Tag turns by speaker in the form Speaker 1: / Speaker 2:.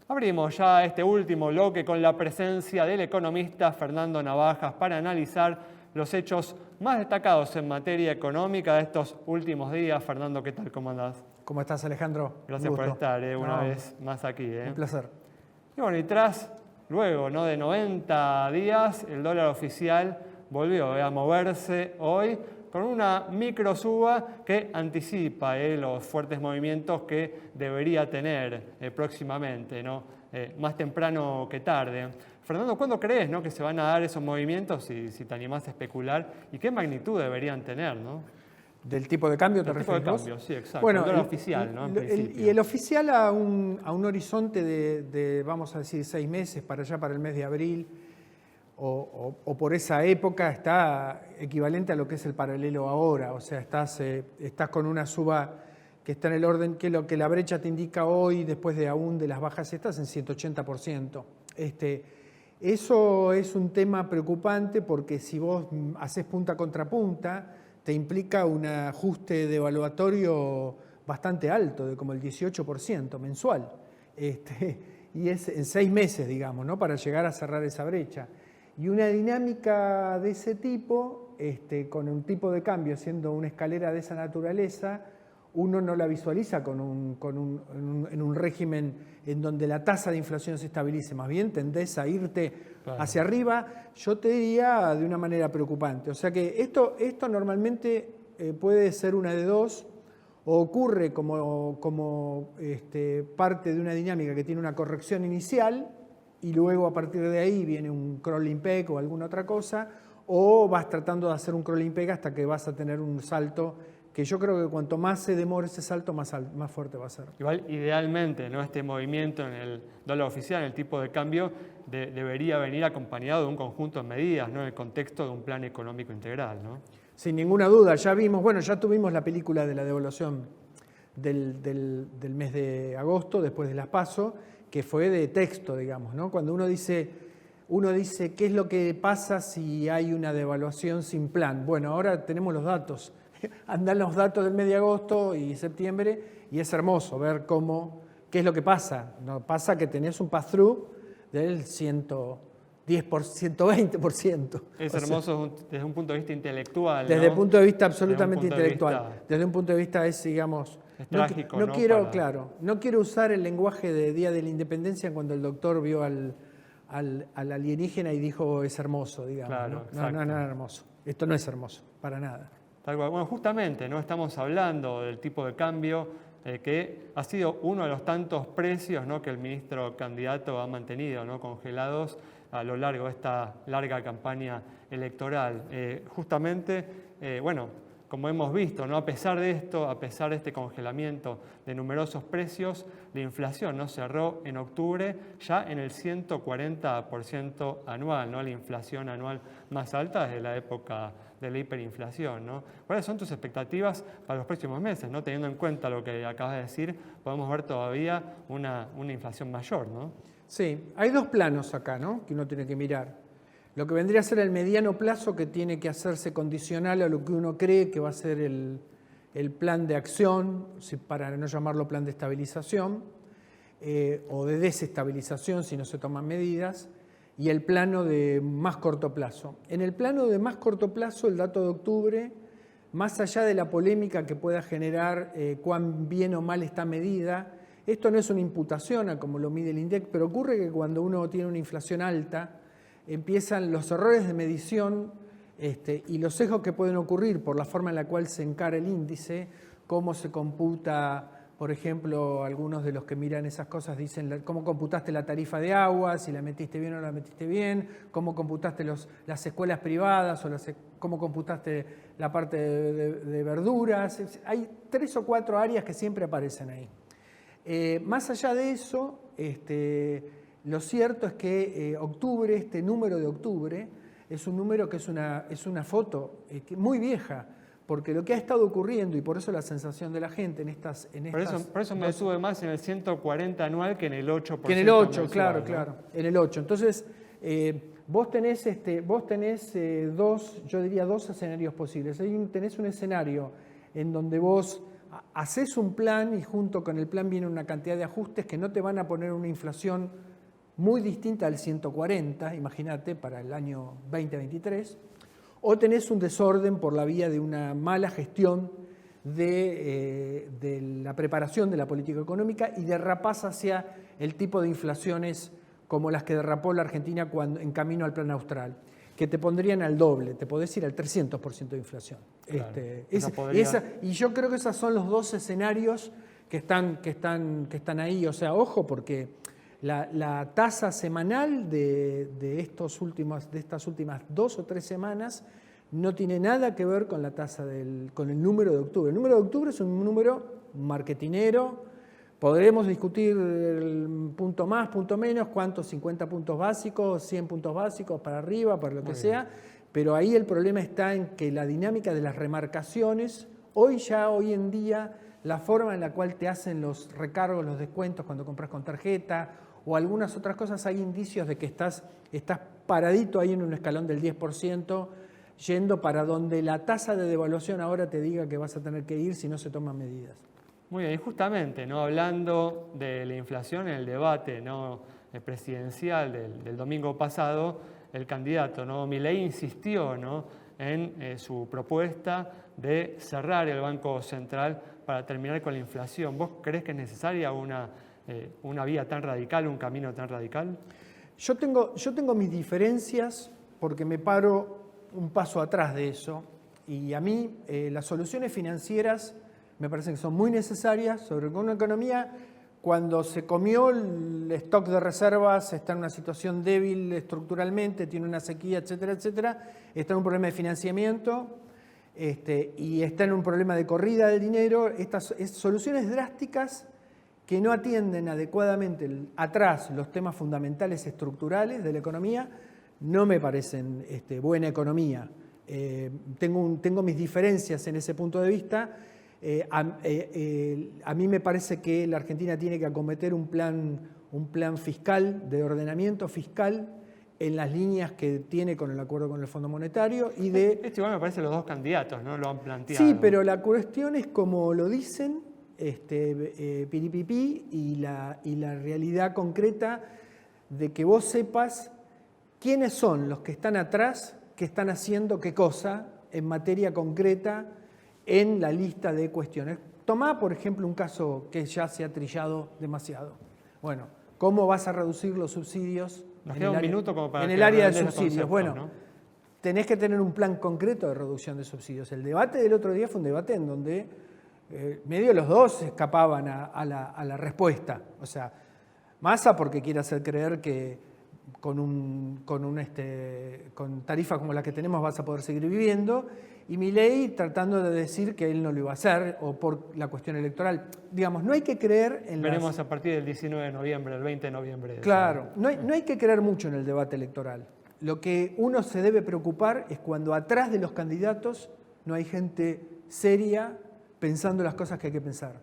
Speaker 1: Abrimos ya este último bloque con la presencia del economista Fernando Navajas para analizar los hechos más destacados en materia económica de estos últimos días. Fernando, ¿qué tal? ¿Cómo andás?
Speaker 2: ¿Cómo estás, Alejandro?
Speaker 1: Gracias por estar una vez más aquí.
Speaker 2: Un placer.
Speaker 1: Y bueno, luego de 90 días, el dólar oficial volvió a moverse hoy con una micro suba que anticipa los fuertes movimientos que debería tener próximamente, ¿no? Más temprano que tarde. Fernando, ¿cuándo crees, ¿no?, que se van a dar esos movimientos, si te animás a especular, y qué magnitud deberían tener, ¿no?
Speaker 2: ¿Del tipo de cambio te refieres?
Speaker 1: Del tipo de cambio, sí, exacto.
Speaker 2: Bueno,
Speaker 1: el dólar oficial, ¿no?
Speaker 2: Y el oficial a un horizonte de, vamos a decir, 6 meses, para allá, para el mes de abril, o por esa época, está equivalente a lo que es el paralelo ahora. O sea, estás con una suba que está en el orden, que lo que la brecha te indica hoy, después de aún de las bajas estas, en 180%. Eso es un tema preocupante porque si vos haces punta contra punta, te implica un ajuste devaluatorio bastante alto, de como el 18% mensual. Y es en 6 meses, digamos, ¿no?, para llegar a cerrar esa brecha. Y una dinámica de ese tipo, con un tipo de cambio siendo una escalera de esa naturaleza, uno no la visualiza en un régimen en donde la tasa de inflación se estabilice. Más bien tendés a irte hacia arriba, yo te diría de una manera preocupante. O sea que esto normalmente puede ser una de dos, o ocurre como parte de una dinámica que tiene una corrección inicial y luego a partir de ahí viene un crawling peg o alguna otra cosa, o vas tratando de hacer un crawling peg hasta que vas a tener un salto que yo creo que cuanto más se demore ese salto, más fuerte va a ser.
Speaker 1: Igual, idealmente, ¿no?, este movimiento en el dólar oficial, en el tipo de cambio, debería venir acompañado de un conjunto de medidas, ¿no?, en el contexto de un plan económico integral, ¿no?
Speaker 2: Sin ninguna duda, ya tuvimos la película de la devaluación del mes de agosto, después de las PASO, que fue de texto, digamos, ¿no? Cuando uno dice, ¿qué es lo que pasa si hay una devaluación sin plan? Bueno, ahora tenemos los datos. Andan los datos del mes de agosto y septiembre y es hermoso ver qué es lo que pasa. No pasa que tenés un pass-through del 110%, 120%.
Speaker 1: Es hermoso desde un punto de vista intelectual,
Speaker 2: desde el
Speaker 1: ¿no?
Speaker 2: punto de vista absolutamente intelectual. Desde un punto de vista es, digamos...
Speaker 1: Es trágico,
Speaker 2: no quiero usar el lenguaje de Día de la Independencia cuando el doctor vio al alienígena y dijo es hermoso, digamos.
Speaker 1: Claro,
Speaker 2: no es hermoso. Esto no es hermoso, para nada.
Speaker 1: Tal cual. Bueno, justamente, ¿no?, estamos hablando del tipo de cambio que ha sido uno de los tantos precios, ¿no?, que el ministro candidato ha mantenido, ¿no?, congelados a lo largo de esta larga campaña electoral. Como hemos visto, ¿no?, a pesar de esto, a pesar de este congelamiento de numerosos precios, la inflación, ¿no?, cerró en octubre ya en el 140% anual, ¿no?, la inflación anual más alta desde la época de la hiperinflación, ¿no? ¿Cuáles son tus expectativas para los próximos meses, ¿no? Teniendo en cuenta lo que acabas de decir, podemos ver todavía una inflación mayor, ¿no?
Speaker 2: Sí, hay dos planos acá, ¿no?, que uno tiene que mirar. Lo que vendría a ser el mediano plazo, que tiene que hacerse condicional a lo que uno cree que va a ser el plan de acción, para no llamarlo plan de estabilización, o de desestabilización si no se toman medidas, y el plano de más corto plazo. En el plano de más corto plazo, el dato de octubre, más allá de la polémica que pueda generar cuán bien o mal está medida, esto no es una imputación a como lo mide el INDEC, pero ocurre que cuando uno tiene una inflación alta, empiezan los errores de medición y los sesgos que pueden ocurrir por la forma en la cual se encara el índice, cómo se computa, por ejemplo, algunos de los que miran esas cosas dicen cómo computaste la tarifa de agua, si la metiste bien o no la metiste bien, cómo computaste las escuelas privadas o cómo computaste la parte de verduras. Hay 3 o 4 áreas que siempre aparecen ahí. Más allá de eso, lo cierto es que octubre, este número de octubre, es un número que es una foto muy vieja, porque lo que ha estado ocurriendo, y por eso la sensación de la gente en estas...
Speaker 1: Por eso me sube más en el 140 anual que en el 8%.
Speaker 2: Que en el 8,
Speaker 1: mensual,
Speaker 2: claro,
Speaker 1: ¿no?
Speaker 2: en el 8. Entonces, vos tenés dos escenarios posibles. Tenés un escenario en donde vos haces un plan y junto con el plan viene una cantidad de ajustes que no te van a poner una inflación muy distinta al 140, imagínate, para el año 2023, o tenés un desorden por la vía de una mala gestión de la preparación de la política económica y derrapás hacia el tipo de inflaciones como las que derrapó la Argentina en camino al plan austral, que te pondrían al doble, te podés ir al 300% de inflación.
Speaker 1: Claro,
Speaker 2: Y yo creo que esos son los dos escenarios que están ahí. O sea, ojo, porque la tasa semanal de estas últimas 2 o 3 semanas no tiene nada que ver con la tasa con el número de octubre. El número de octubre es un número marketinero. Podremos discutir el punto más, punto menos, cuántos 50 puntos básicos, 100 puntos básicos para arriba, para lo que sea, pero ahí el problema está en que la dinámica de las remarcaciones, hoy en día, la forma en la cual te hacen los recargos, los descuentos cuando compras con tarjeta o algunas otras cosas, hay indicios de que estás paradito ahí en un escalón del 10%, yendo para donde la tasa de devaluación ahora te diga que vas a tener que ir si no se toman medidas.
Speaker 1: Muy bien, y justamente, ¿no? Hablando de la inflación, en el debate, ¿no? Presidencial del domingo pasado, el candidato, ¿no? Milei insistió, ¿no? en su propuesta de cerrar el Banco Central para terminar con la inflación. ¿Vos creés que es necesaria una vía tan radical, un camino tan radical?
Speaker 2: Yo tengo mis diferencias porque me paro un paso atrás de eso y a mí las soluciones financieras me parecen que son muy necesarias, sobre una economía cuando se comió el stock de reservas, está en una situación débil estructuralmente, tiene una sequía, etcétera, etcétera, está en un problema de financiamiento y está en un problema de corrida del dinero. Estas soluciones drásticas que no atienden adecuadamente atrás los temas fundamentales estructurales de la economía no me parecen buena economía. Tengo mis diferencias en ese punto de vista. A mí me parece que la Argentina tiene que acometer un plan fiscal, de ordenamiento fiscal, en las líneas que tiene con el acuerdo con el Fondo Monetario y de...
Speaker 1: Esto igual me parece los dos candidatos, ¿no? Lo han planteado.
Speaker 2: Sí, pero la cuestión es como lo dicen, piripipí, y la realidad concreta de que vos sepas quiénes son los que están atrás, que están haciendo qué cosa en materia concreta en la lista de cuestiones. Tomá, por ejemplo, un caso que ya se ha trillado demasiado. Bueno, ¿cómo vas a reducir los subsidios
Speaker 1: Nos queda un minuto como para
Speaker 2: en el área de subsidios?
Speaker 1: Conceptos,
Speaker 2: bueno,
Speaker 1: ¿no?
Speaker 2: Tenés que tener un plan concreto de reducción de subsidios. El debate del otro día fue un debate en donde medio los dos escapaban a la respuesta. O sea, Massa porque quiere hacer creer que con tarifas como la que tenemos vas a poder seguir viviendo, y Milei tratando de decir que él no lo iba a hacer, o por la cuestión electoral. Digamos, no hay que creer en
Speaker 1: Veremos a partir del 19 de noviembre, el 20 de noviembre.
Speaker 2: Claro, no hay que creer mucho en el debate electoral. Lo que uno se debe preocupar es cuando atrás de los candidatos no hay gente seria pensando las cosas que hay que pensar.